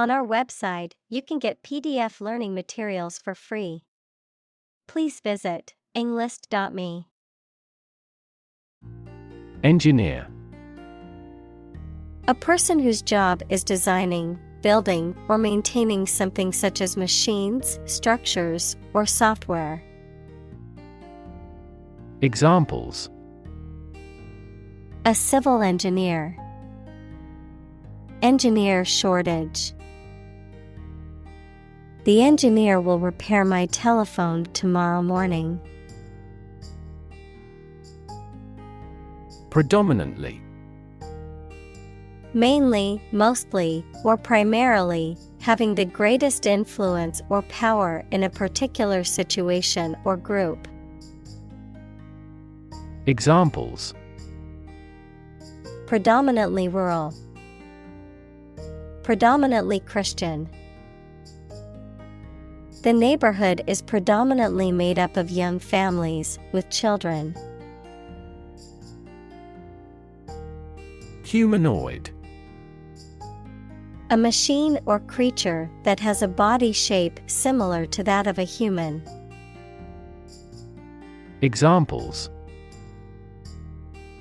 On our website, you can get PDF learning materials for free. Please visit englist.me. Engineer. A person whose job is designing, building, or maintaining something such as machines, structures, or software. Examples: A civil engineer. Engineer shortage. The engineer will repair my telephone tomorrow morning. Predominantly. Mainly, mostly, or primarily, having the greatest influence or power in a particular situation or group. Examples: Predominantly rural. Predominantly Christian. The neighborhood is predominantly made up of young families with children. Humanoid. A machine or creature that has a body shape similar to that of a human. Examples: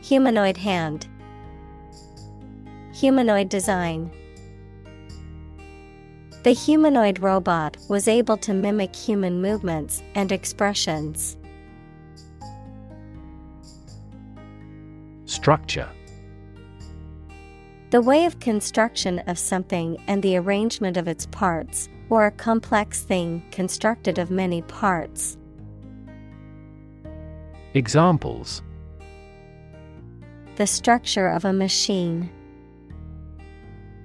Humanoid hand. Humanoid design. The humanoid robot was able to mimic human movements and expressions. Structure. The way of construction of something and the arrangement of its parts, or a complex thing constructed of many parts. Examples: The structure of a machine.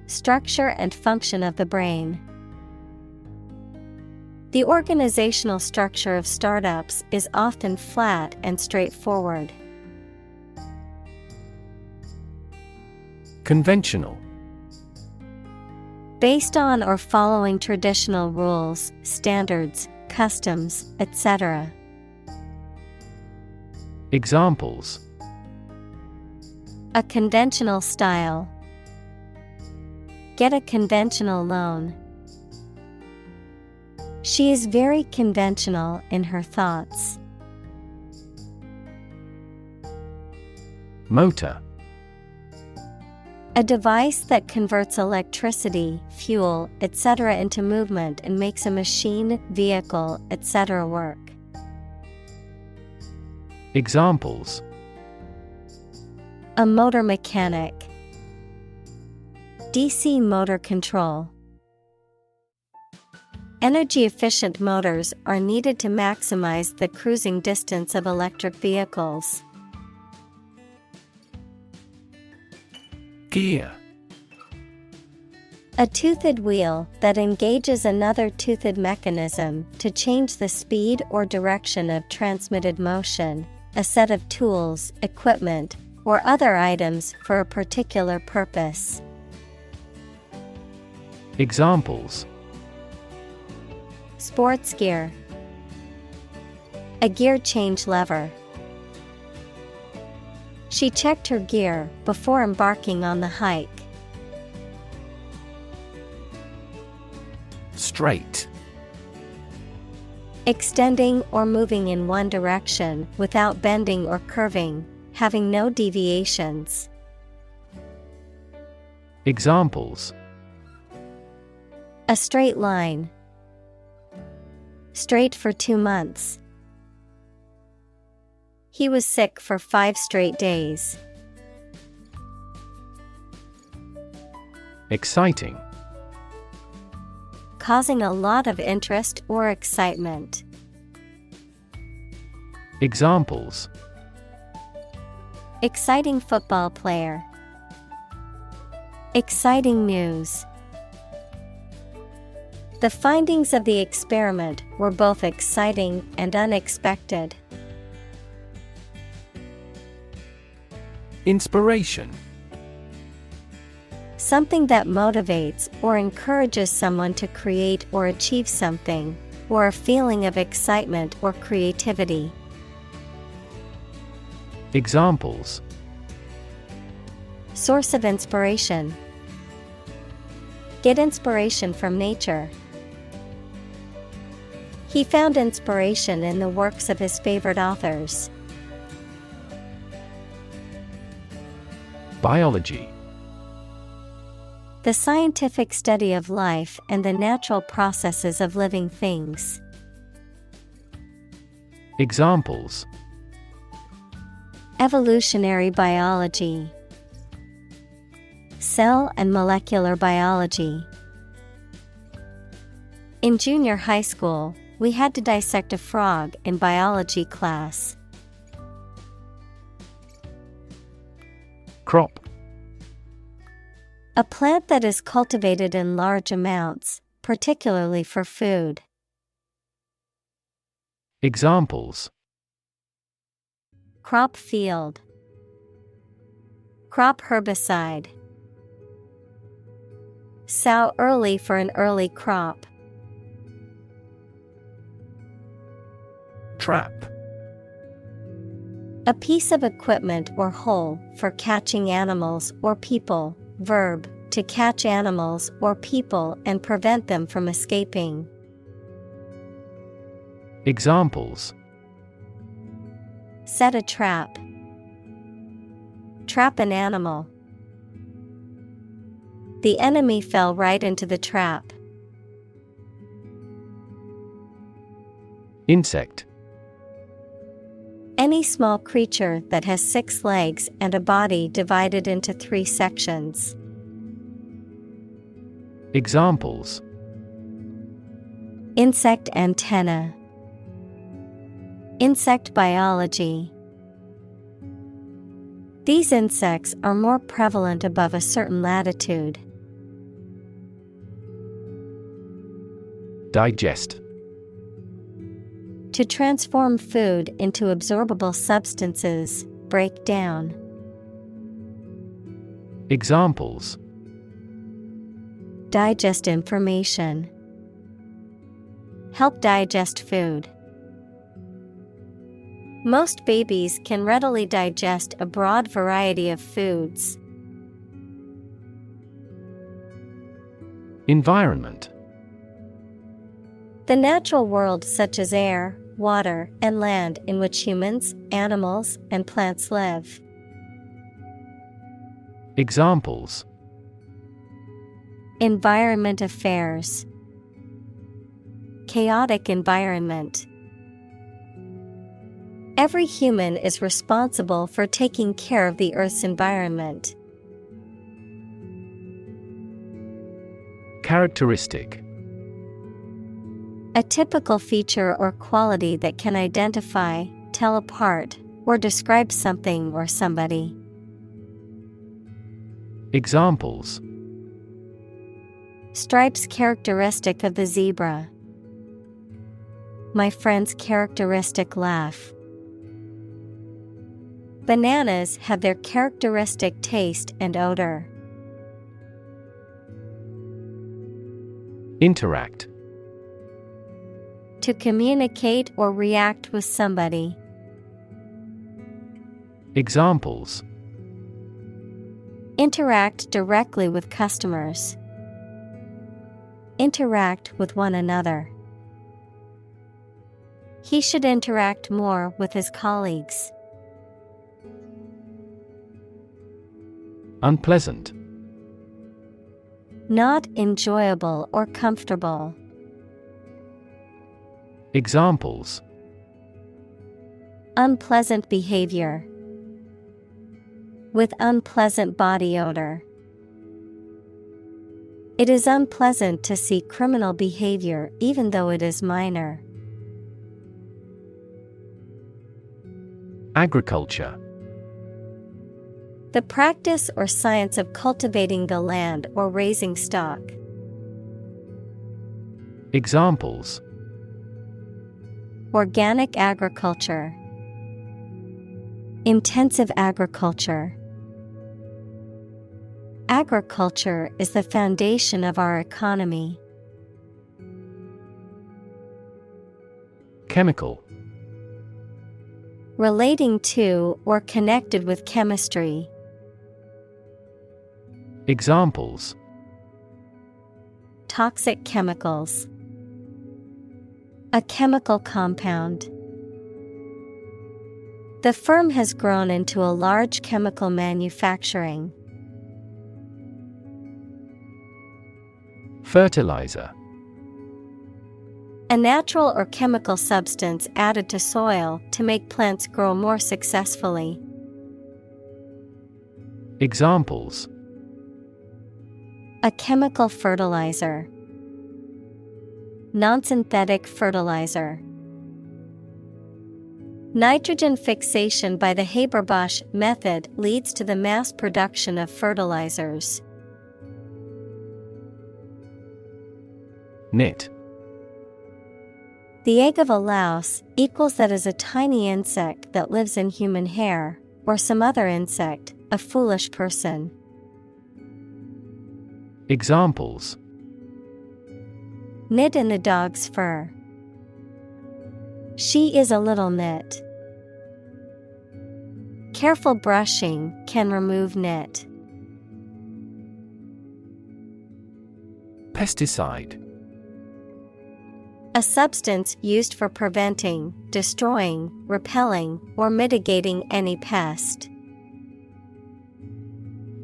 Structure and function of the brain. The organizational structure of startups is often flat and straightforward. Conventional. Based on or following traditional rules, standards, customs, etc. Examples: A conventional style. Get a conventional loan. She is very conventional in her thoughts. Motor. A device that converts electricity, fuel, etc. into movement and makes a machine, vehicle, etc. work. Examples: A motor mechanic. DC motor control. Energy-efficient motors are needed to maximize the cruising distance of electric vehicles. Gear. A toothed wheel that engages another toothed mechanism to change the speed or direction of transmitted motion, a set of tools, equipment, or other items for a particular purpose. Examples: Sports gear. A gear change lever. She checked her gear before embarking on the hike. Straight. Extending or moving in one direction without bending or curving, having no deviations. Examples: A straight line. Straight for 2 months. He was sick for 5 straight days. Exciting. Causing a lot of interest or excitement. Examples: Exciting football player. Exciting news. The findings of the experiment were both exciting and unexpected. Inspiration. Something that motivates or encourages someone to create or achieve something, or a feeling of excitement or creativity. Examples: Source of inspiration. Get inspiration from nature. He found inspiration in the works of his favorite authors. Biology. The scientific study of life and the natural processes of living things. Examples: Evolutionary biology, cell and molecular biology. In junior high school, we had to dissect a frog in biology class. Crop. A plant that is cultivated in large amounts, particularly for food. Examples: Crop field, crop herbicide. Sow early for an early crop. Trap. A piece of equipment or hole for catching animals or people. Verb, to catch animals or people and prevent them from escaping. Examples: Set a trap. Trap an animal. The enemy fell right into the trap. Insect. Any small creature that has 6 legs and a body divided into 3 sections. Examples: Insect antenna. Insect biology. These insects are more prevalent above a certain latitude. Digest. To transform food into absorbable substances, break down. Examples: Digest information. Help digest food. Most babies can readily digest a broad variety of foods. Environment. The natural world such as air, water, and land in which humans, animals, and plants live. Examples: Environment affairs. Chaotic environment. Every human is responsible for taking care of the Earth's environment. Characteristic. A typical feature or quality that can identify, tell apart, or describe something or somebody. Examples: Stripes characteristic of the zebra. My friend's characteristic laugh. Bananas have their characteristic taste and odor. Interact. To communicate or react with somebody. Examples: Interact directly with customers. Interact with one another. He should interact more with his colleagues. Unpleasant. Not enjoyable or comfortable. Examples: Unpleasant behavior. With unpleasant body odor. It is unpleasant to see criminal behavior even though it is minor. Agriculture. The practice or science of cultivating the land or raising stock. Examples: Organic agriculture. Intensive agriculture. Agriculture is the foundation of our economy. Chemical. Relating to or connected with chemistry. Examples: toxic chemicals. A chemical compound. The firm has grown into a large chemical manufacturing. Fertilizer. A natural or chemical substance added to soil to make plants grow more successfully. Examples: A chemical fertilizer. Non-synthetic fertilizer. Nitrogen fixation by the Haber-Bosch method leads to the mass production of fertilizers. Knit. The egg of a louse equals that is a tiny insect that lives in human hair, or some other insect, a foolish person. Examples: Knit in the dog's fur. She is a little knit. Careful brushing can remove knit. Pesticide. A substance used for preventing, destroying, repelling, or mitigating any pest.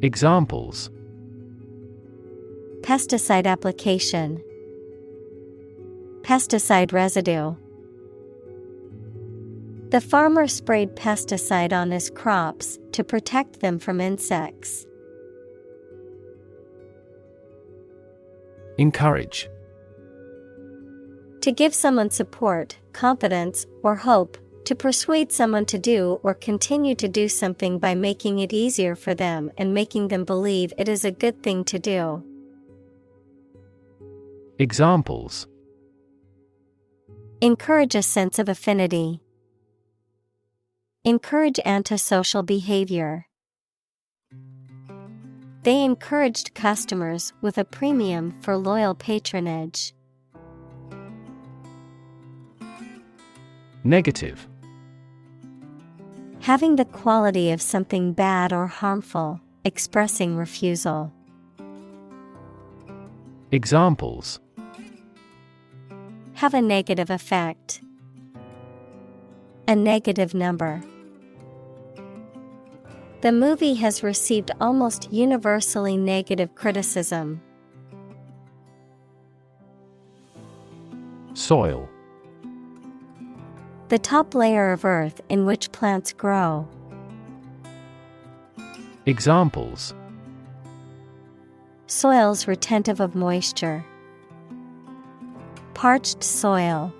Examples: Pesticide application. Pesticide residue. The farmer sprayed pesticide on his crops to protect them from insects. Encourage. To give someone support, confidence, or hope, to persuade someone to do or continue to do something by making it easier for them and making them believe it is a good thing to do. Examples: Encourage a sense of affinity. Encourage antisocial behavior. They encouraged customers with a premium for loyal patronage. Negative. Having the quality of something bad or harmful, expressing refusal. Examples: Have a negative effect. A negative number. The movie has received almost universally negative criticism. Soil. The top layer of earth in which plants grow. Examples: Soils retentive of moisture. Parched soil.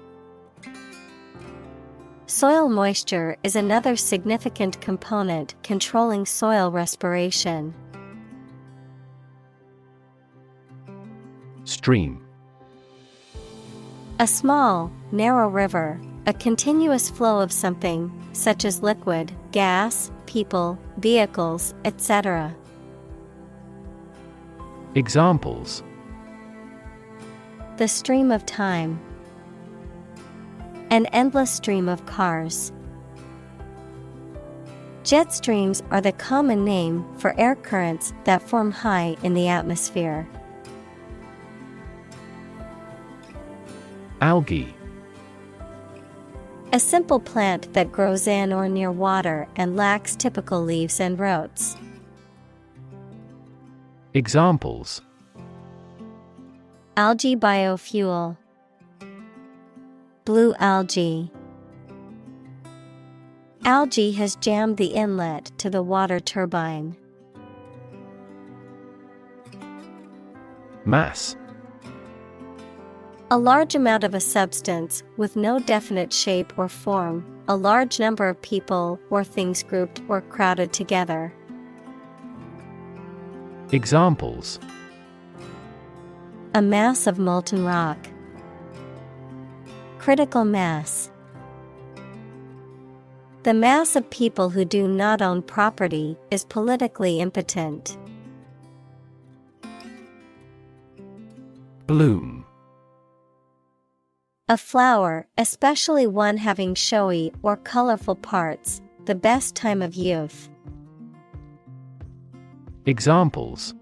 Soil moisture is another significant component controlling soil respiration. Stream. A small, narrow river, a continuous flow of something, such as liquid, gas, people, vehicles, etc. Examples: The stream of time. An endless stream of cars. Jet streams are the common name for air currents that form high in the atmosphere. Algae. A simple plant that grows in or near water and lacks typical leaves and roots. Examples: Algae biofuel. Blue algae. Algae has jammed the inlet to the water turbine. Mass. A large amount of a substance with no definite shape or form, a large number of people or things grouped or crowded together. Examples: A mass of molten rock. Critical mass. The mass of people who do not own property is politically impotent. Bloom. A flower, especially one having showy or colorful parts, the best time of youth. Examples: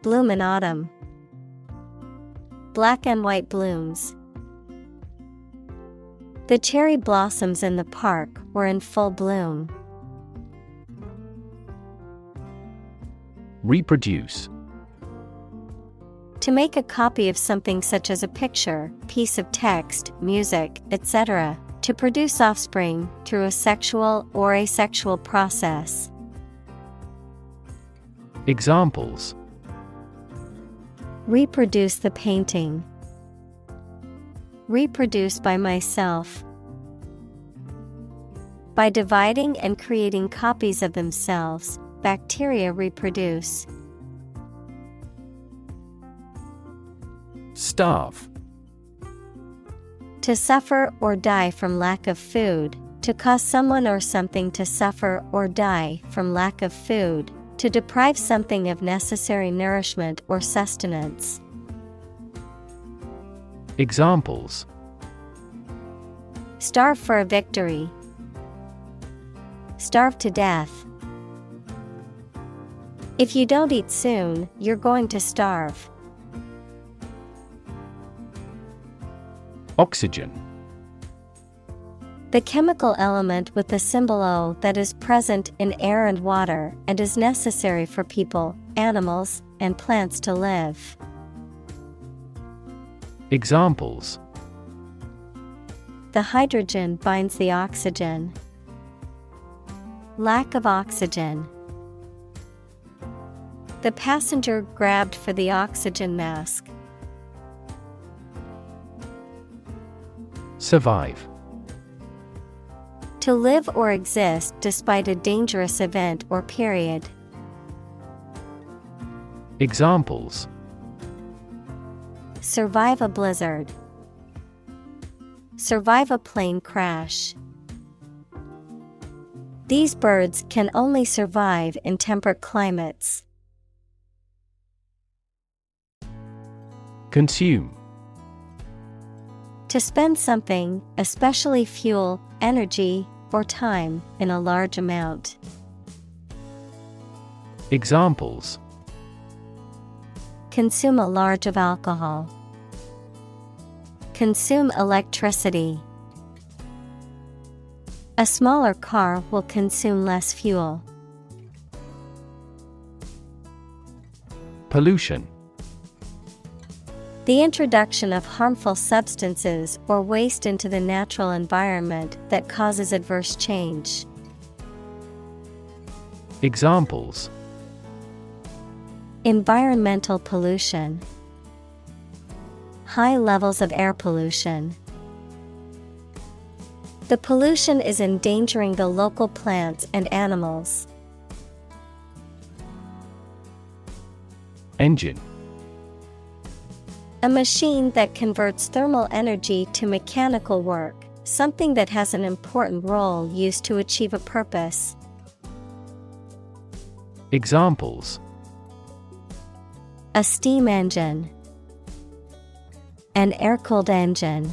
Bloom in autumn. black and white blooms. The cherry blossoms in the park were in full bloom. Reproduce. To make a copy of something such as a picture, piece of text, music, etc. To produce offspring through a sexual or asexual process. Examples: reproduce the painting. Reproduce by myself. By dividing and creating copies of themselves, bacteria reproduce. Starve. To suffer or die from lack of food, to cause someone or something to suffer or die from lack of food, to deprive something of necessary nourishment or sustenance. Examples: starve for a victory. Starve to death. If you don't eat soon, you're going to starve. Oxygen. The chemical element with the symbol O that is present in air and water and is necessary for people, animals, and plants to live. Examples: the hydrogen binds the oxygen. Lack of oxygen. The passenger grabbed for the oxygen mask. Survive. To live or exist despite a dangerous event or period. Examples: survive a blizzard. Survive a plane crash. These birds can only survive in temperate climates. Consume. To spend something, especially fuel, energy, or time, in a large amount. Examples: consume a large of alcohol. Consume electricity. A smaller car will consume less fuel. Pollution. The introduction of harmful substances or waste into the natural environment that causes adverse change. Examples: environmental pollution. High levels of air pollution. The pollution is endangering the local plants and animals. Engine. A machine that converts thermal energy to mechanical work, something that has an important role used to achieve a purpose. Examples: a steam engine. An air-cooled engine.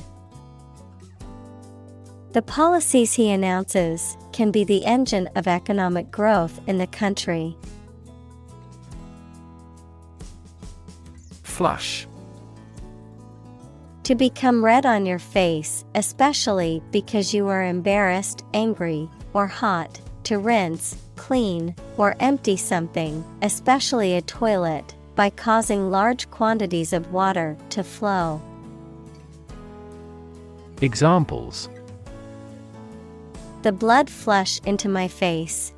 The policies he announces can be the engine of economic growth in the country. Flush. To become red on your face, especially because you are embarrassed, angry, or hot. To rinse, clean, or empty something, especially a toilet, by causing large quantities of water to flow. Examples: the blood flush into my face.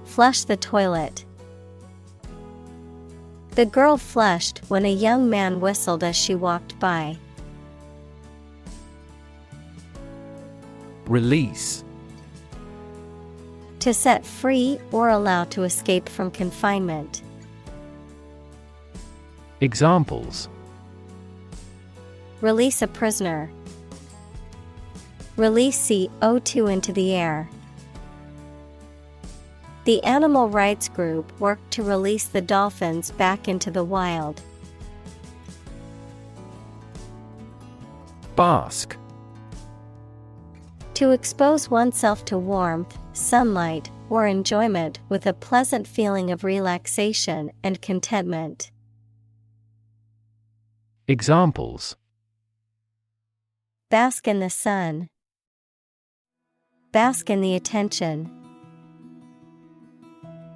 Flush the toilet. The girl flushed when a young man whistled as she walked by. Release. To set free or allow to escape from confinement. Examples: release a prisoner. Release CO2 into the air. The animal rights group worked to release the dolphins back into the wild. Bask. To expose oneself to warmth, sunlight, or enjoyment with a pleasant feeling of relaxation and contentment. Examples. Bask in the sun. Bask in the attention.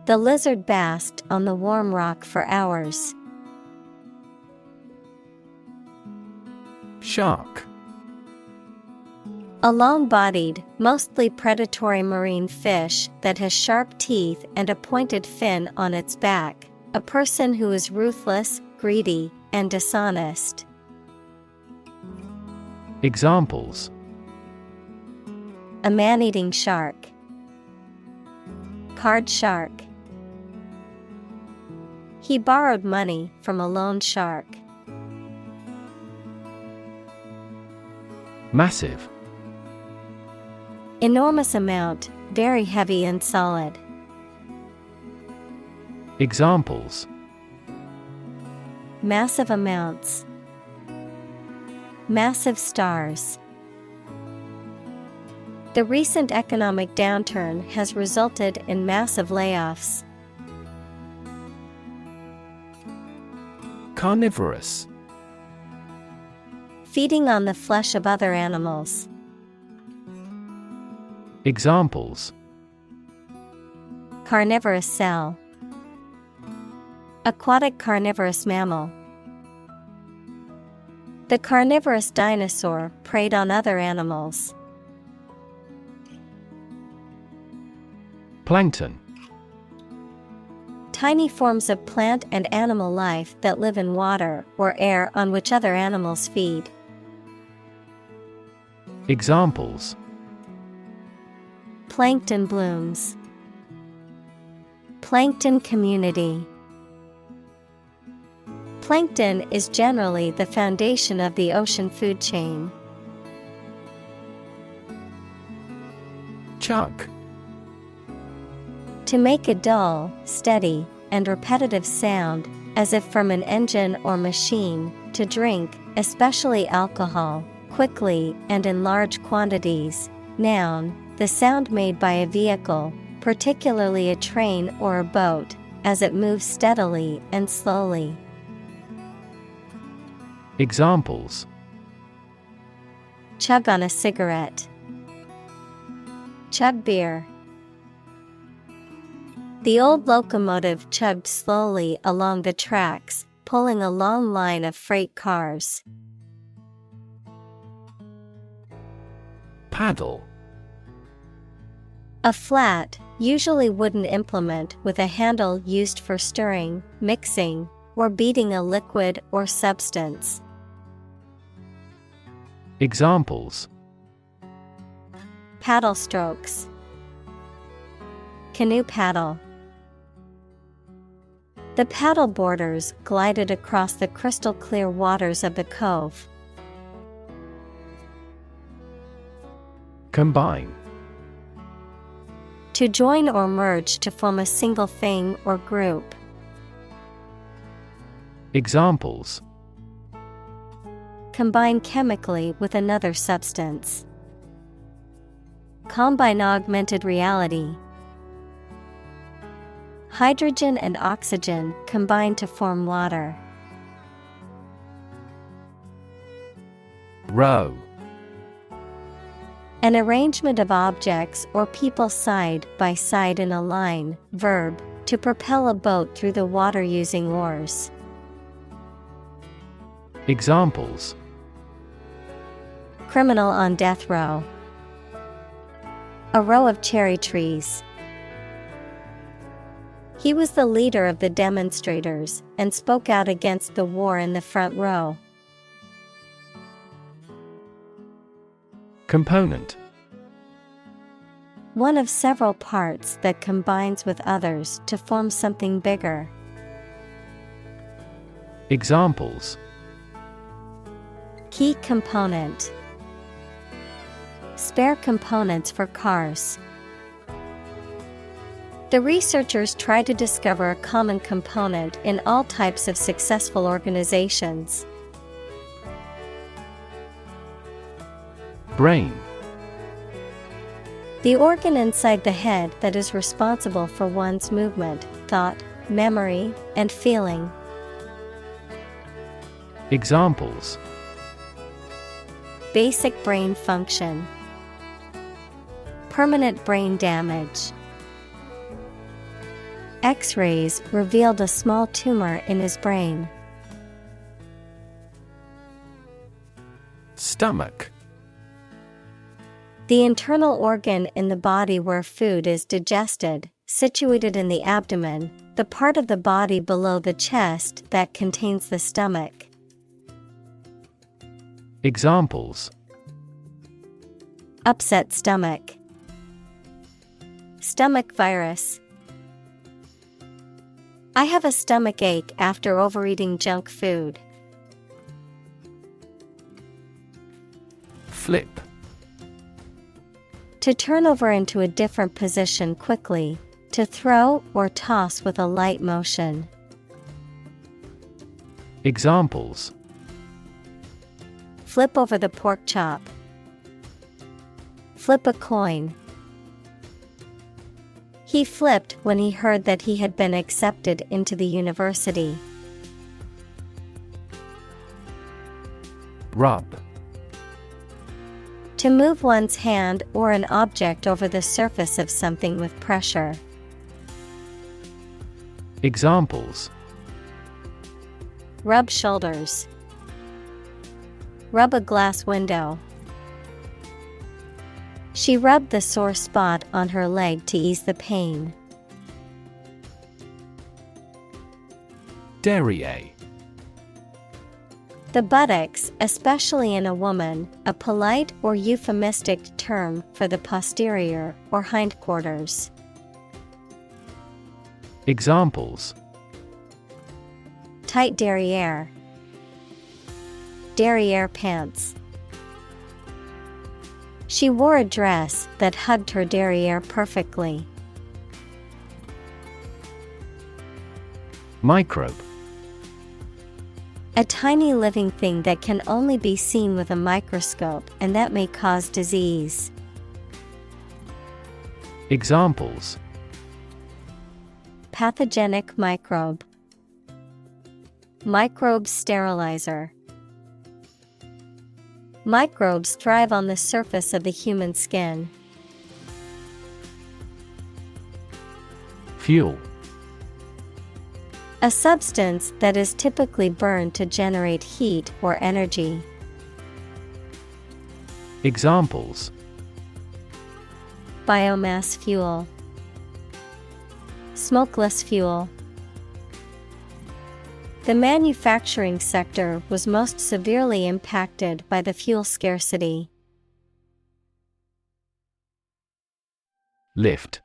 The lizard basked on the warm rock for hours. Shark. A long-bodied, mostly predatory marine fish that has sharp teeth and a pointed fin on its back. A person who is ruthless, greedy, and dishonest. Examples. A man-eating shark. Card shark. He borrowed money from a loan shark. Massive. Enormous amount, very heavy and solid. Examples. Massive amounts. Massive stars. The recent economic downturn has resulted in massive layoffs. Carnivorous. Feeding on the flesh of other animals. Examples. Carnivorous cell. Aquatic carnivorous mammal. The carnivorous dinosaur preyed on other animals. Plankton. Tiny forms of plant and animal life that live in water or air on which other animals feed. Examples. Plankton blooms. Plankton community. Plankton is generally the foundation of the ocean food chain. Chug. To make a dull, steady, and repetitive sound, as if from an engine or machine, to drink, especially alcohol, quickly and in large quantities. Noun, the sound made by a vehicle, particularly a train or a boat, as it moves steadily and slowly. Examples. Chug on a cigarette. Chug beer. The old locomotive chugged slowly along the tracks, pulling a long line of freight cars. Paddle. A flat, usually wooden implement with a handle used for stirring, mixing, or beating a liquid or substance. Examples. Paddle strokes. Canoe paddle. The paddle boarders glided across the crystal clear waters of the cove. Combine. To join or merge to form a single thing or group. Examples. Combine chemically with another substance. Combine augmented reality. Hydrogen and oxygen combine to form water. Row. An arrangement of objects or people side by side in a line. Verb, to propel a boat through the water using oars. Examples. Criminal on death row. A row of cherry trees. He was the leader of the demonstrators and spoke out against the war in the front row. Component. One of several parts that combines with others to form something bigger. Examples. Key component. Spare components for cars. The researchers try to discover a common component in all types of successful organizations. Brain. The organ inside the head that is responsible for one's movement, thought, memory, and feeling. Examples: basic brain function, permanent brain damage. X-rays revealed a small tumor in his brain. Stomach. The internal organ in the body where food is digested, situated in the abdomen, the part of the body below the chest that contains the stomach. Examples: upset stomach, stomach virus. I have a stomach ache after overeating junk food. Flip. To turn over into a different position quickly, to throw or toss with a light motion. Examples: flip over the pork chop, flip a coin. He flipped when he heard that he had been accepted into the university. Rub. To move one's hand or an object over the surface of something with pressure. Examples: rub shoulders, rub a glass window. She rubbed the sore spot on her leg to ease the pain. Derriere. The buttocks, especially in a woman, a polite or euphemistic term for the posterior or hindquarters. Examples: tight derriere, derriere pants. She wore a dress that hugged her derriere perfectly. Microbe. A tiny living thing that can only be seen with a microscope and that may cause disease. Examples: pathogenic microbe, microbe sterilizer. Microbes thrive on the surface of the human skin. Fuel. A substance that is typically burned to generate heat or energy. Examples: biomass fuel, smokeless fuel. The manufacturing sector was most severely impacted by the fuel scarcity. Lift.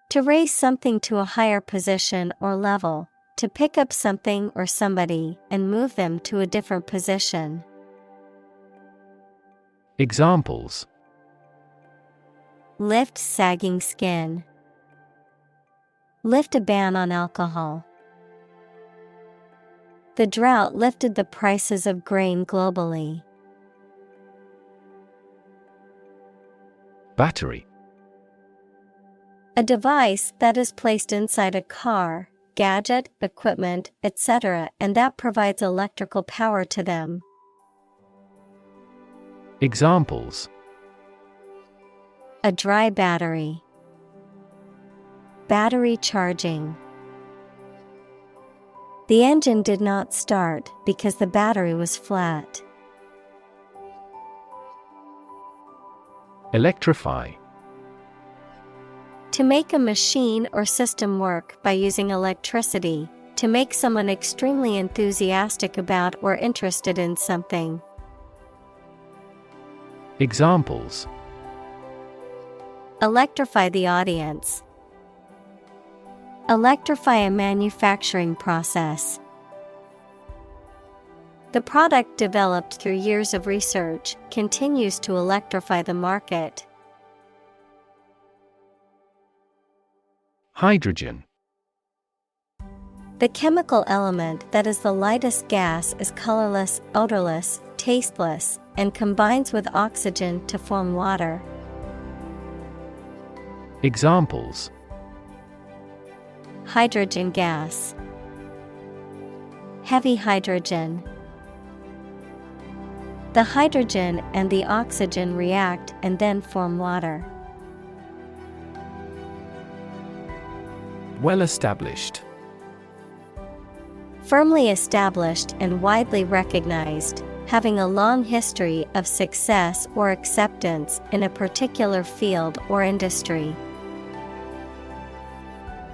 To raise something to a higher position or level, to pick up something or somebody and move them to a different position. Examples: lift sagging skin, lift a ban on alcohol. The drought lifted the prices of grain globally. Battery. A device that is placed inside a car, gadget, equipment, etc., and that provides electrical power to them. Examples: a dry battery, battery charging. The engine did not start because the battery was flat. Electrify. To make a machine or system work by using electricity, to make someone extremely enthusiastic about or interested in something. Examples: electrify the audience, electrify a manufacturing process. The product developed through years of research continues to electrify the market. Hydrogen. The chemical element that is the lightest gas is colorless, odorless, tasteless, and combines with oxygen to form water. Examples: hydrogen gas, Heavy hydrogen. The hydrogen and the oxygen react and then form water. Well established. Firmly established and widely recognized, having a long history of success or acceptance in a particular field or industry.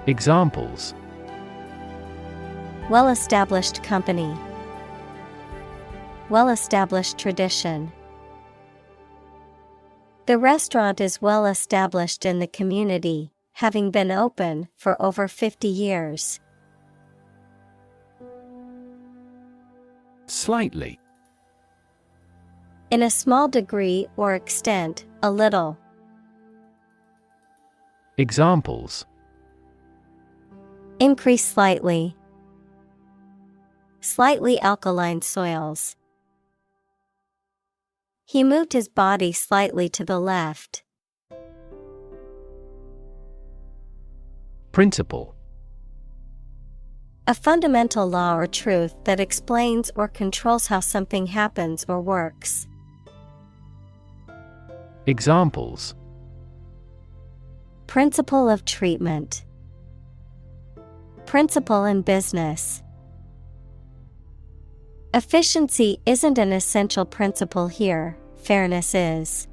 Examples: well-established company, well-established tradition. The restaurant is well established in the community, having been open for over 50 years. Slightly. In a small degree or extent, a little. Examples: increase slightly, slightly alkaline soils. He moved his body slightly to the left. Principle. A fundamental law or truth that explains or controls how something happens or works. Examples: principle of treatment, principle in business. Efficiency isn't an essential principle here, fairness is.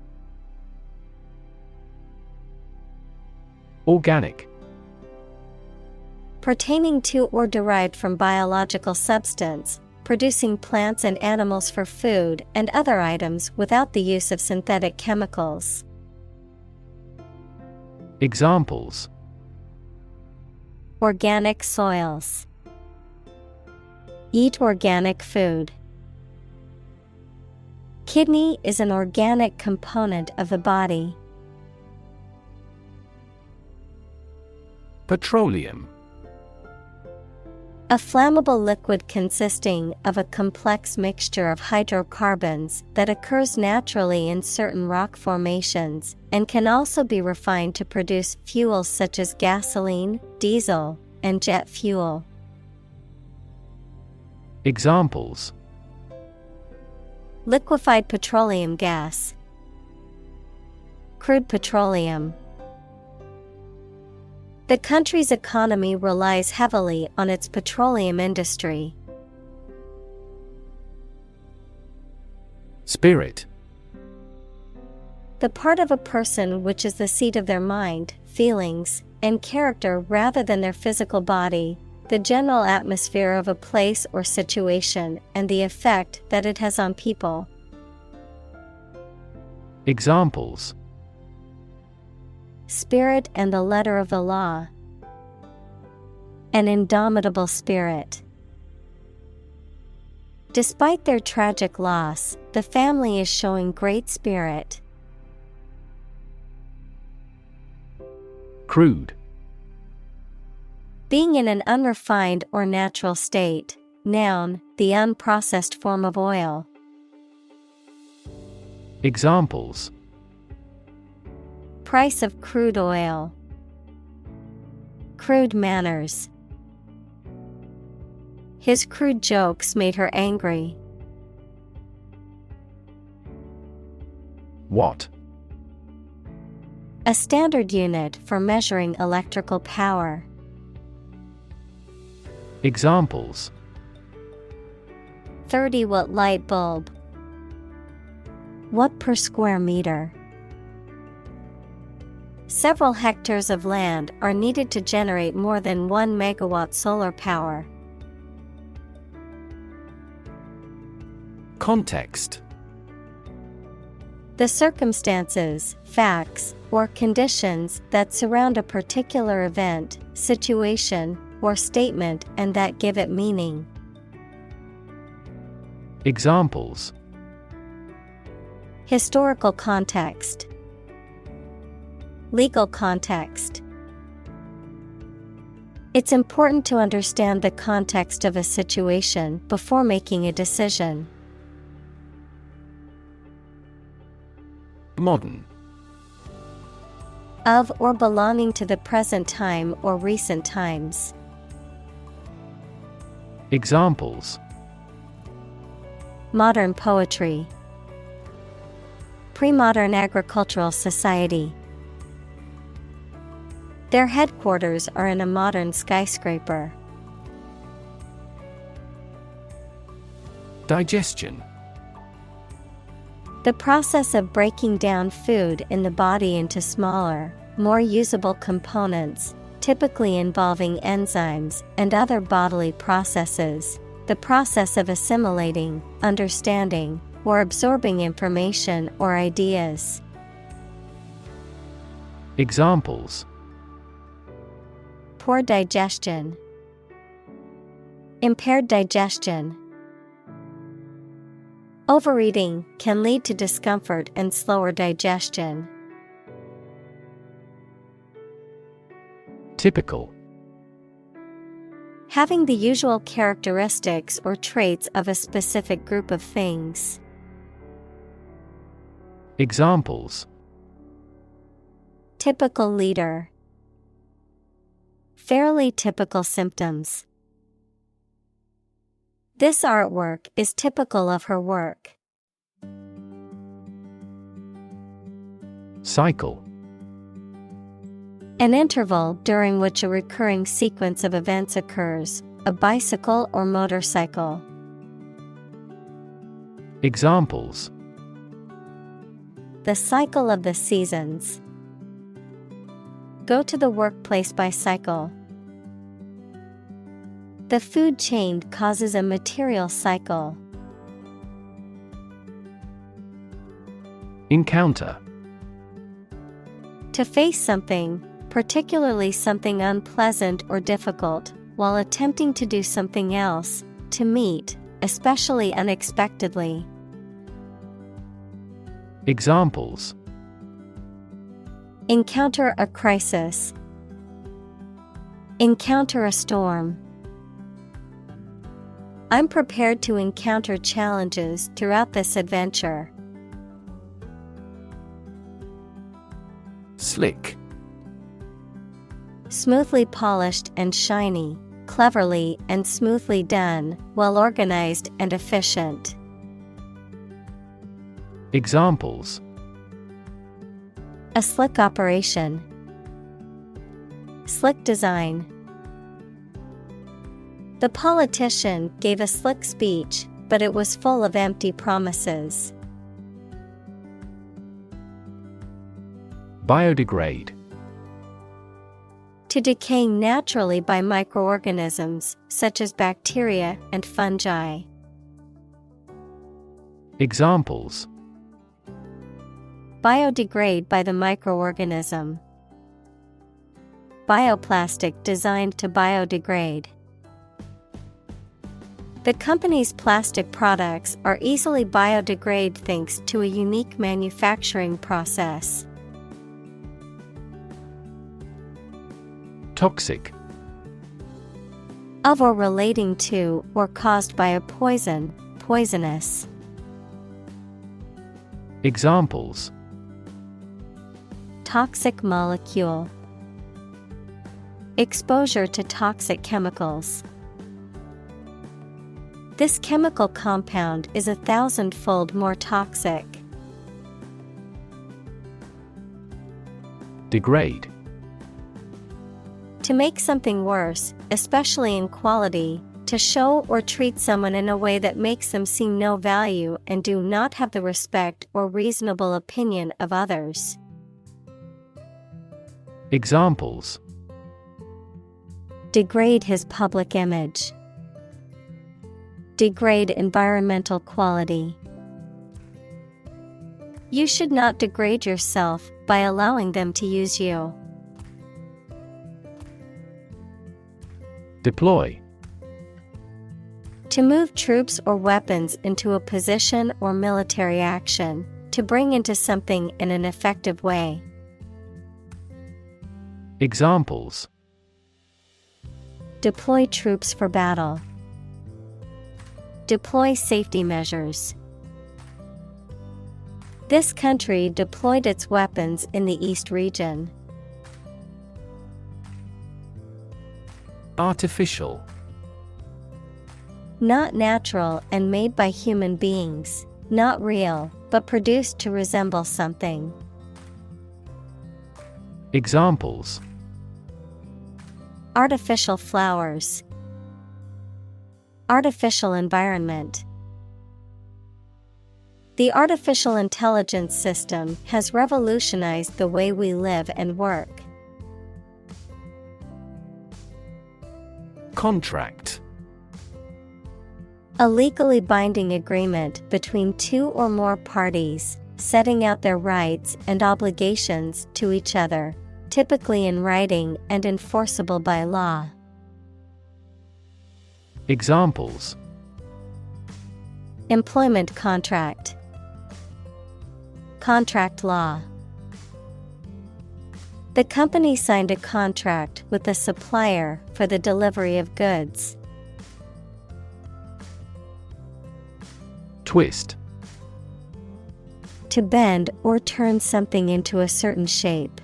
Organic. Pertaining to or derived from biological substance, producing plants and animals for food and other items without the use of synthetic chemicals. Examples: organic soils, eat organic food. Kidney is an organic component of the body. Petroleum. A flammable liquid consisting of a complex mixture of hydrocarbons that occurs naturally in certain rock formations and can also be refined to produce fuels such as gasoline, diesel, and jet fuel. Examples: liquefied petroleum gas, crude petroleum. The country's economy relies heavily on its petroleum industry. Spirit. The part of a person which is the seat of their mind, feelings, and character rather than their physical body, the general atmosphere of a place or situation, and the effect that it has on people. Examples: spirit and the letter of the law. An indomitable spirit. Despite their tragic loss, the family is showing great spirit. Crude. Being in an unrefined or natural state. Noun, the unprocessed form of oil. Examples: price of crude oil, crude manners. His crude jokes made her angry. Watt. A standard unit for measuring electrical power. Examples: 30-watt light bulb. Watt per square meter. Several hectares of land are needed to generate more than 1 megawatt solar power. Context. The circumstances, facts, or conditions that surround a particular event, situation, or statement and that give it meaning. Examples: historical context, legal context. It's important to understand the context of a situation before making a decision. Modern. Of or belonging to the present time or recent times. Examples: modern poetry, pre-modern agricultural society. Their headquarters are in a modern skyscraper. Digestion. The process of breaking down food in the body into smaller, more usable components, typically involving enzymes and other bodily processes. The process of assimilating, understanding, or absorbing information or ideas. Examples: poor digestion, impaired digestion. Overeating can lead to discomfort and slower digestion. Typical. Having the usual characteristics or traits of a specific group of things. Examples: typical leader, fairly typical symptoms. This artwork is typical of her work. Cycle. An interval during which a recurring sequence of events occurs, a bicycle or motorcycle. Examples: the cycle of the seasons. Go to the workplace by cycle. The food chain causes a material cycle. Encounter. To face something, particularly something unpleasant or difficult, while attempting to do something else, to meet, especially unexpectedly. Examples: encounter a crisis. Encounter a storm. I'm prepared to encounter challenges throughout this adventure. Slick. Smoothly polished and shiny, cleverly and smoothly done, well organized and efficient. Examples: a slick operation. Slick design. The politician gave a slick speech, but it was full of empty promises. Biodegrade. To decay naturally by microorganisms, such as bacteria and fungi. Examples: biodegrade by the microorganism. Bioplastic designed to biodegrade. The company's plastic products are easily biodegrade thanks to a unique manufacturing process. Toxic. Of or relating to or caused by a poison, poisonous. Examples: toxic molecule. Exposure to toxic chemicals. This chemical compound is 1,000-fold more toxic. Degrade. To make something worse, especially in quality, to show or treat someone in a way that makes them see no value and do not have the respect or reasonable opinion of others. Examples: degrade his public image. Degrade environmental quality. You should not degrade yourself by allowing them to use you. Deploy. To move troops or weapons into a position or military action, to bring into something in an effective way. Examples: deploy troops for battle. Deploy safety measures. This country deployed its weapons in the East region. Artificial. Not natural and made by human beings, not real, but produced to resemble something. Examples: Artificial flowers. Artificial environment. The artificial intelligence system has revolutionized the way we live and work. Contract. A legally binding agreement between two or more parties, setting out their rights and obligations to each other, typically in writing and enforceable by law. Examples: Employment contract. Contract law. The company signed a contract with the supplier for the delivery of goods. Twist. To bend or turn something into a certain shape.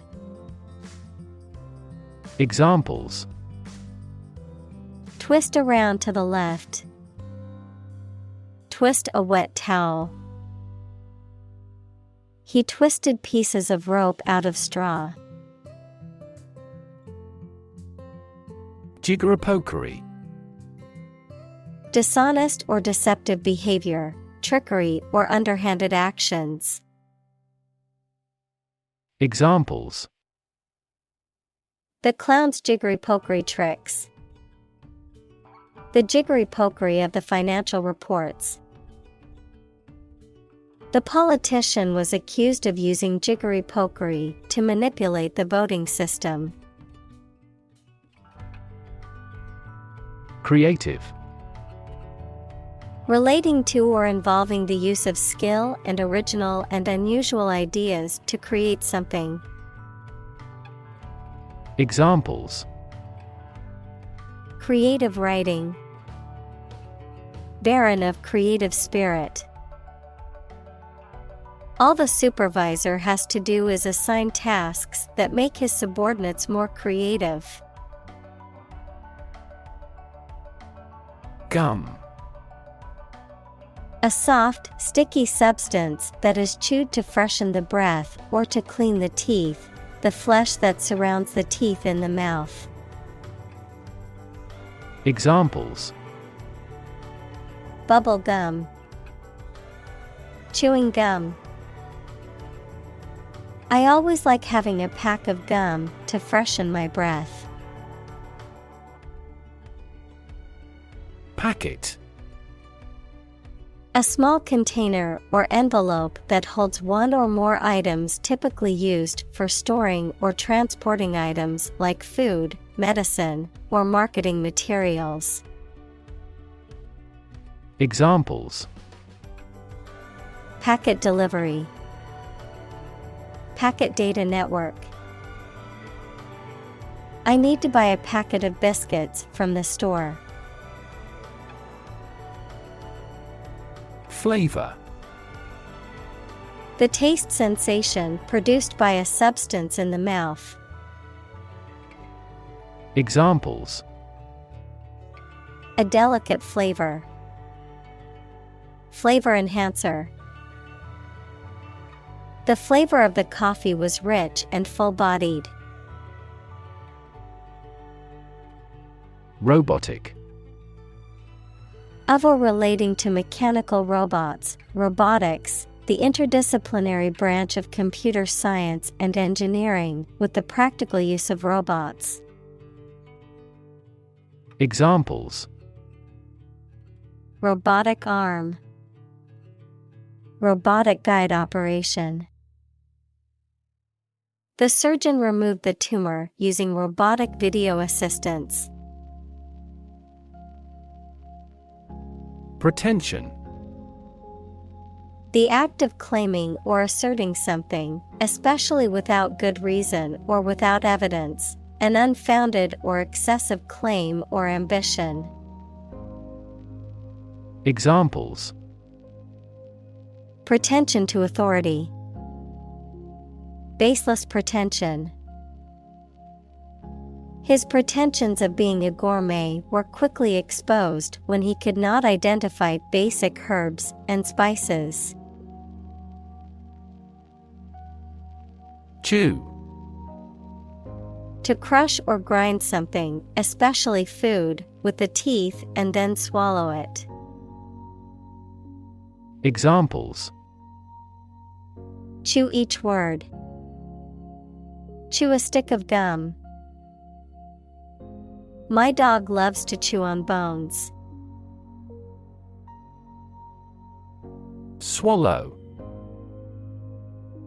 Examples: Twist around to the left. Twist a wet towel. He twisted pieces of rope out of straw. Jiggery-pokery. Dishonest or deceptive behavior, trickery or underhanded actions. Examples: The clown's jiggery-pokery tricks. The jiggery-pokery of the financial reports. The politician was accused of using jiggery-pokery to manipulate the voting system. Creative. Relating to or involving the use of skill and original and unusual ideas to create something. Examples: Creative writing. Barren of creative spirit. All the supervisor has to do is assign tasks that make his subordinates more creative. Gum. A soft, sticky substance that is chewed to freshen the breath or to clean the teeth, the flesh that surrounds the teeth in the mouth. Examples: Bubble gum. Chewing gum. I always like having a pack of gum to freshen my breath. Packet. A small container or envelope that holds one or more items typically used for storing or transporting items like food, medicine, or marketing materials. Examples: Packet delivery. Packet data network. I need to buy a packet of biscuits from the store. Flavor. The taste sensation produced by a substance in the mouth. Examples: A delicate flavor. Flavor enhancer. The flavor of the coffee was rich and full-bodied. Robotic. Of or relating to mechanical robots, robotics, the interdisciplinary branch of computer science and engineering with the practical use of robots. Examples: Robotic arm. Robotic guide operation. The surgeon removed the tumor using robotic video assistance. Pretension. The act of claiming or asserting something, especially without good reason or without evidence, an unfounded or excessive claim or ambition. Examples: Pretension to authority. Baseless pretension. His pretensions of being a gourmet were quickly exposed when he could not identify basic herbs and spices. Chew. To crush or grind something, especially food, with the teeth and then swallow it. Examples: Chew each word. Chew a stick of gum. My dog loves to chew on bones. Swallow.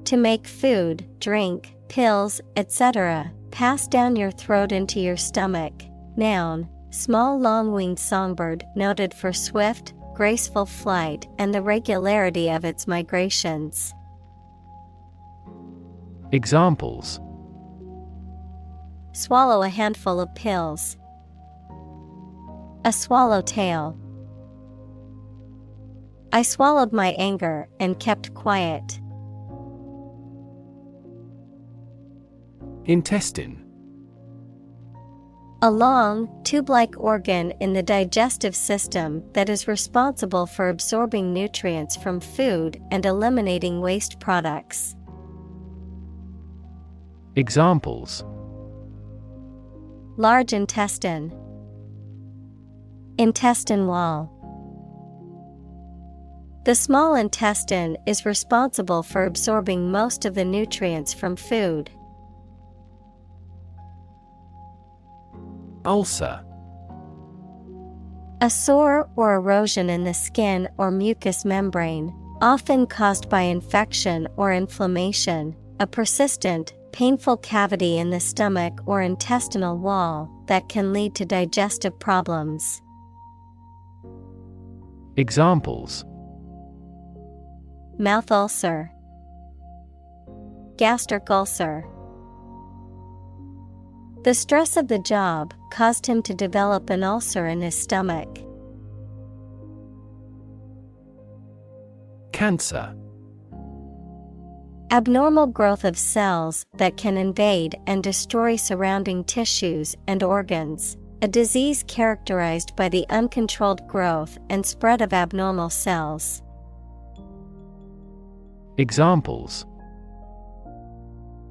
To make food, drink, pills, etc. pass down your throat into your stomach. Noun, small long-winged songbird noted for swift, graceful flight and the regularity of its migrations. Examples: Swallow a handful of pills. A swallowtail. I swallowed my anger and kept quiet. Intestine. A long, tube-like organ in the digestive system that is responsible for absorbing nutrients from food and eliminating waste products. Examples: Large intestine. Intestine wall. The small intestine is responsible for absorbing most of the nutrients from food. Ulcer. A sore or erosion in the skin or mucous membrane, often caused by infection or inflammation, a persistent, painful cavity in the stomach or intestinal wall that can lead to digestive problems. Examples: Mouth ulcer. Gastric ulcer. The stress of the job caused him to develop an ulcer in his stomach. Cancer. Abnormal growth of cells that can invade and destroy surrounding tissues and organs. A disease characterized by the uncontrolled growth and spread of abnormal cells. Examples: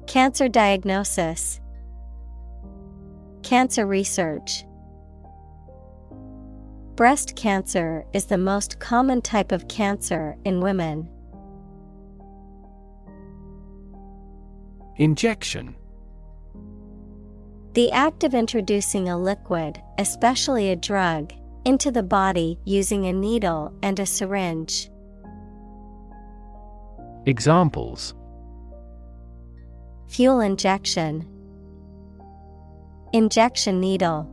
Cancer diagnosis. Cancer research. Breast cancer is the most common type of cancer in women. Injection. The act of introducing a liquid, especially a drug, into the body using a needle and a syringe. Examples: Fuel injection. Injection needle.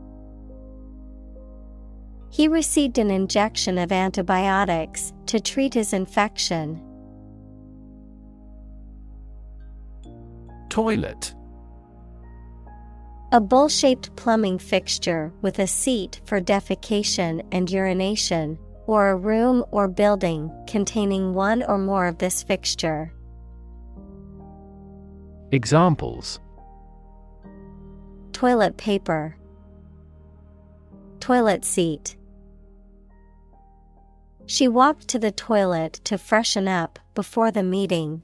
He received an injection of antibiotics to treat his infection. Toilet. A bowl-shaped plumbing fixture with a seat for defecation and urination, or a room or building containing one or more of this fixture. Examples: Toilet paper. Toilet seat. She walked to the toilet to freshen up before the meeting.